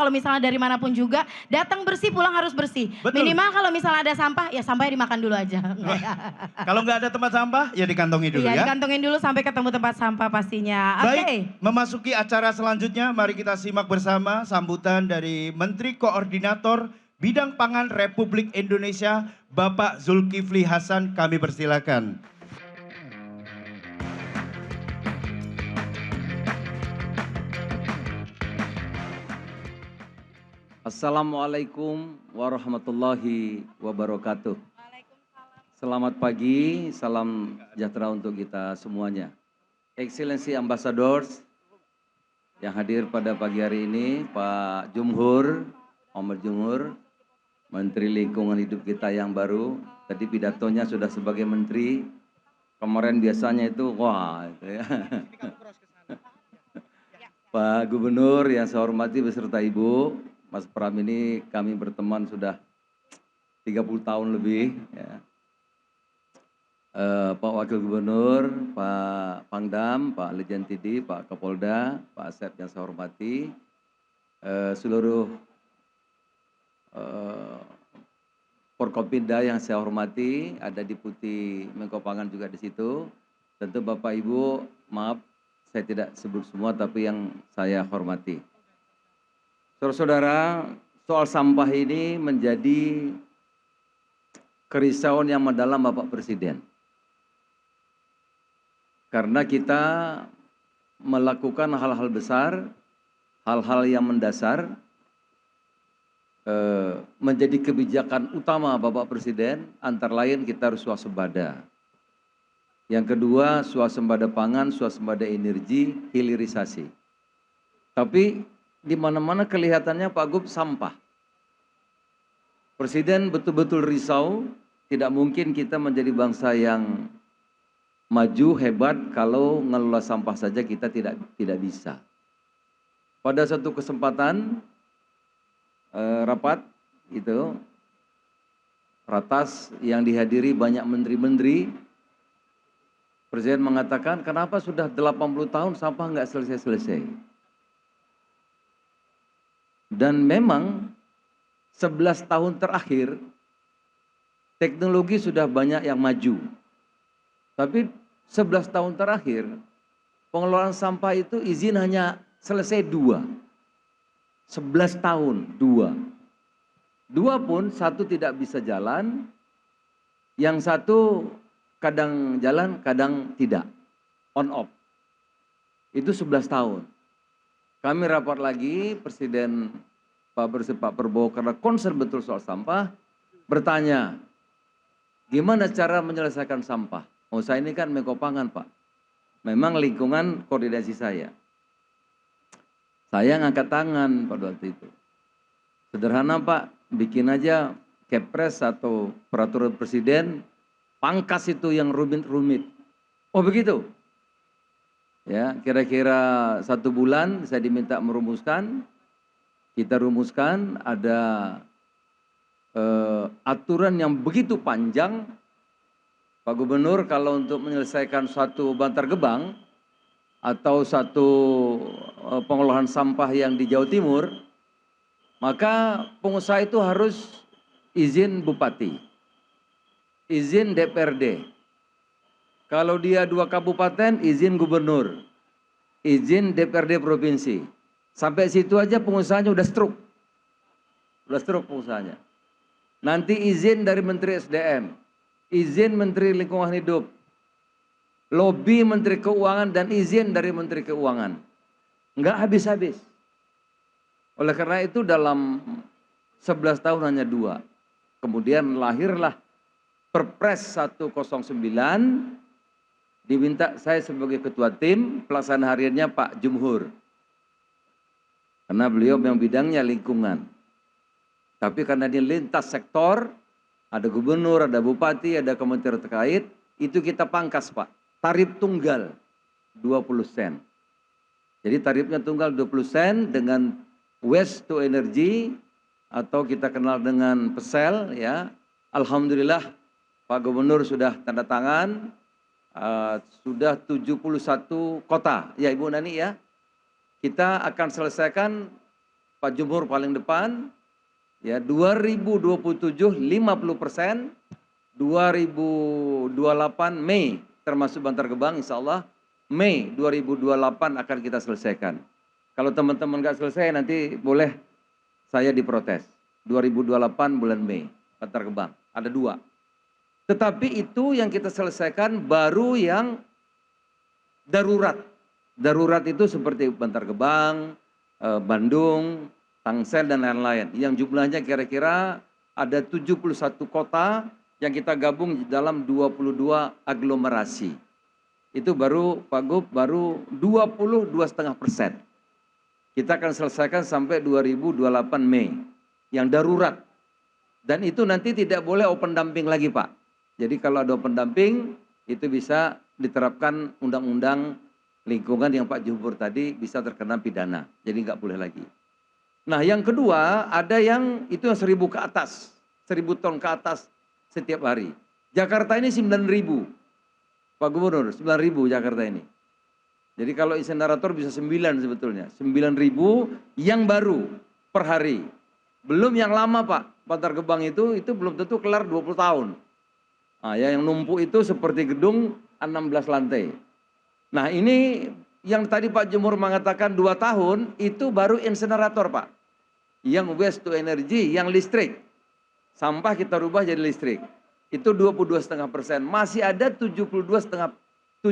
kalau misalnya dari manapun juga datang bersih, pulang harus bersih. Betul. Minimal kalau misalnya ada sampah, ya sampahnya dimakan dulu aja. Kalau nggak ada tempat sampah, ya dikantongi dulu Iya, ya. dikantongin dulu sampai ketemu tempat sampah pastinya. Baik, memasuki acara selanjutnya, mari kita simak bersama sambutan dari Menteri Koordinator Bidang Pangan Republik Indonesia, Bapak Zulkifli Hasan. Kami persilakan. Assalamualaikum warahmatullahi wabarakatuh. Selamat pagi, salam sejahtera untuk kita semuanya. Excellency Ambassadors yang hadir pada pagi hari ini, Pak Jumhur, Muhammad Jumhur, Menteri Lingkungan Hidup kita yang baru. Tadi pidatonya sudah sebagai menteri, kemarin biasanya itu wah gitu ya. Pak Gubernur yang saya hormati beserta Ibu, Mas Pram, ini kami berteman sudah 30 tahun lebih ya. Pak Wakil Gubernur, Pak Pangdam, Pak Lejen TD, Pak Kapolda, Pak Asep yang saya hormati, seluruh Forkopimda yang saya hormati, ada Deputi Menko Pangan juga di situ. Tentu Bapak Ibu, maaf saya tidak sebut semua tapi yang saya hormati. Saudara-saudara, soal sampah ini menjadi kerisauan yang mendalam Bapak Presiden. Karena kita melakukan hal-hal besar, hal-hal yang mendasar, menjadi kebijakan utama Bapak Presiden, antara lain kita harus swasembada. Yang kedua, swasembada pangan, swasembada energi, hilirisasi. Tapi di mana-mana kelihatannya Pak Gub sampah. Presiden betul-betul risau, tidak mungkin kita menjadi bangsa yang maju, hebat, kalau ngelola sampah saja kita tidak bisa. Pada satu kesempatan, rapat, itu, ratas yang dihadiri banyak menteri-menteri, Presiden mengatakan, kenapa sudah 80 tahun sampah nggak selesai-selesai? Dan memang 11 tahun terakhir teknologi sudah banyak yang maju. Tapi 11 tahun terakhir pengelolaan sampah itu izin hanya selesai 2. 11 tahun 2. 2 pun satu tidak bisa jalan, yang satu kadang jalan, kadang tidak. On off. Itu 11 tahun. Kami rapat lagi, Presiden Pak Prabowo karena concern betul soal sampah, bertanya, gimana cara menyelesaikan sampah? Oh, saya ini kan Menko Pangan, Pak. Memang lingkungan koordinasi saya. Saya ngangkat tangan pada waktu itu. Sederhana, Pak, bikin aja Kepres atau peraturan Presiden, pangkas itu yang rumit-rumit. Oh, begitu? Ya, kira-kira 1 bulan saya diminta merumuskan, kita rumuskan ada aturan yang begitu panjang. Pak Gubernur kalau untuk menyelesaikan suatu Bantar Gebang atau satu pengolahan sampah yang di Jawa Timur, maka pengusaha itu harus izin Bupati, izin DPRD. Kalau dia 2 kabupaten, izin gubernur, izin DPRD provinsi. Sampai situ aja pengusahanya udah stroke. Udah stroke pengusahanya. Nanti izin dari Menteri SDM, izin Menteri Lingkungan Hidup, lobby Menteri Keuangan dan izin dari Menteri Keuangan. Enggak habis-habis. Oleh karena itu dalam 11 tahun hanya 2. Kemudian lahirlah Perpres 109, diminta saya sebagai ketua tim, pelaksana hariannya Pak Jumhur. Karena beliau yang bidangnya lingkungan. Tapi karena dia lintas sektor, ada gubernur, ada bupati, ada kementerian terkait, itu kita pangkas, Pak. Tarif tunggal 20 sen. Jadi tarifnya tunggal 20 sen dengan waste to energy atau kita kenal dengan PESEL ya. Alhamdulillah Pak Gubernur sudah tanda tangan, sudah 71 kota, ya Ibu Nani ya. Kita akan selesaikan Pak Jumhur paling depan, ya 2027 50%, 2028 Mei termasuk Bantar Gebang insya Allah Mei 2028 akan kita selesaikan. Kalau teman-teman nggak selesai nanti boleh saya diprotes. 2028 bulan Mei Bantar Gebang ada 2. Tetapi itu yang kita selesaikan baru yang darurat. Darurat itu seperti Bantar Gebang, Bandung, Tangsel dan lain-lain. Yang jumlahnya kira-kira ada 71 kota yang kita gabung dalam 22 aglomerasi. Itu baru Pak Gub baru 22,5%. Kita akan selesaikan sampai 2028 Mei yang darurat. Dan itu nanti tidak boleh open dumping lagi Pak. Jadi kalau ada open dumping itu bisa diterapkan undang-undang lingkungan yang Pak Jumhur tadi bisa terkena pidana. Jadi nggak boleh lagi. Nah yang kedua ada yang itu yang 1.000 ke atas. 1.000 ton ke atas setiap hari. Jakarta ini 9.000. Pak Gubernur 9.000 Jakarta ini. Jadi kalau insenerator bisa 9 sebetulnya. 9.000 yang baru per hari. Belum yang lama Pak. Bantar Gebang itu belum tentu kelar 20 tahun. Nah, ya, yang numpuk itu seperti gedung 16 lantai. Nah ini yang tadi Pak Jumhur mengatakan 2 tahun itu baru insenerator Pak. Yang waste to energy, yang listrik. Sampah kita rubah jadi listrik. Itu 22,5%. Masih ada 77,5%.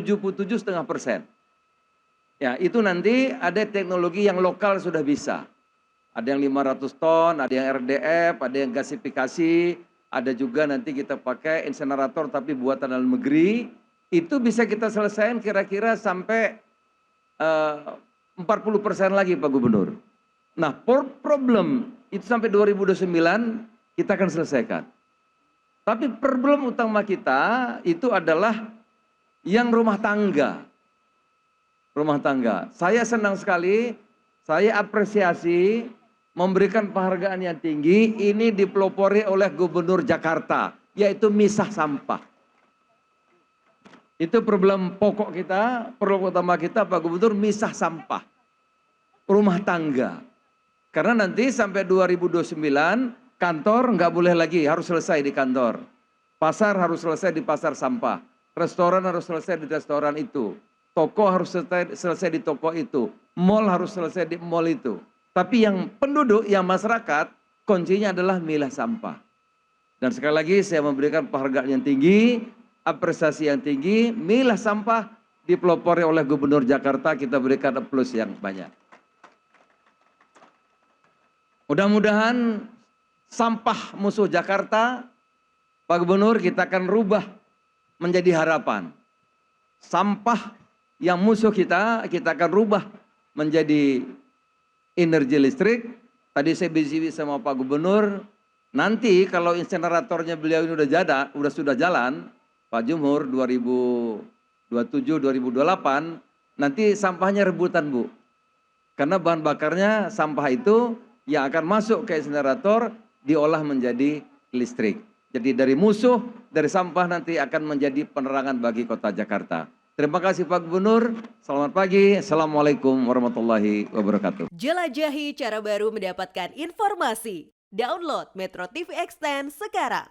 Ya itu nanti ada teknologi yang lokal sudah bisa. Ada yang 500 ton, ada yang RDF, ada yang gasifikasi. Ada juga nanti kita pakai insenerator tapi buatan dalam negeri. Itu bisa kita selesaikan kira-kira sampai 40% lagi Pak Gubernur. Nah problem itu sampai 2029 kita akan selesaikan. Tapi problem utama kita itu adalah yang rumah tangga. Rumah tangga. Saya senang sekali, saya apresiasi memberikan penghargaan yang tinggi ini dipelopori oleh Gubernur Jakarta, yaitu misah sampah. Itu problem pokok kita, problem utama kita Pak Gubernur misah sampah. Rumah tangga. Karena nanti sampai 2029 kantor nggak boleh lagi, harus selesai di kantor. Pasar harus selesai di pasar sampah. Restoran harus selesai di restoran itu. Toko harus selesai di toko itu. Mall harus selesai di mall itu. Tapi yang penduduk, yang masyarakat, kuncinya adalah milah sampah. Dan sekali lagi saya memberikan penghargaan yang tinggi, apresiasi yang tinggi, milah sampah dipelopori oleh Gubernur Jakarta, kita berikan aplaus yang banyak. Mudah-mudahan sampah musuh Jakarta, Pak Gubernur, kita akan rubah menjadi harapan. Sampah yang musuh kita akan rubah menjadi energi listrik. Tadi saya bisik sama Pak Gubernur, nanti kalau inseneratornya beliau ini sudah jalan, Pak Jumhur 2027, 2028, nanti sampahnya rebutan Bu. Karena bahan bakarnya sampah itu yang akan masuk ke insenerator diolah menjadi listrik. Jadi dari musuh, dari sampah nanti akan menjadi penerangan bagi kota Jakarta. Terima kasih Pak Gubernur, selamat pagi, Assalamualaikum warahmatullahi wabarakatuh. Jelajahi cara baru mendapatkan informasi. Download Metro TV Extend sekarang.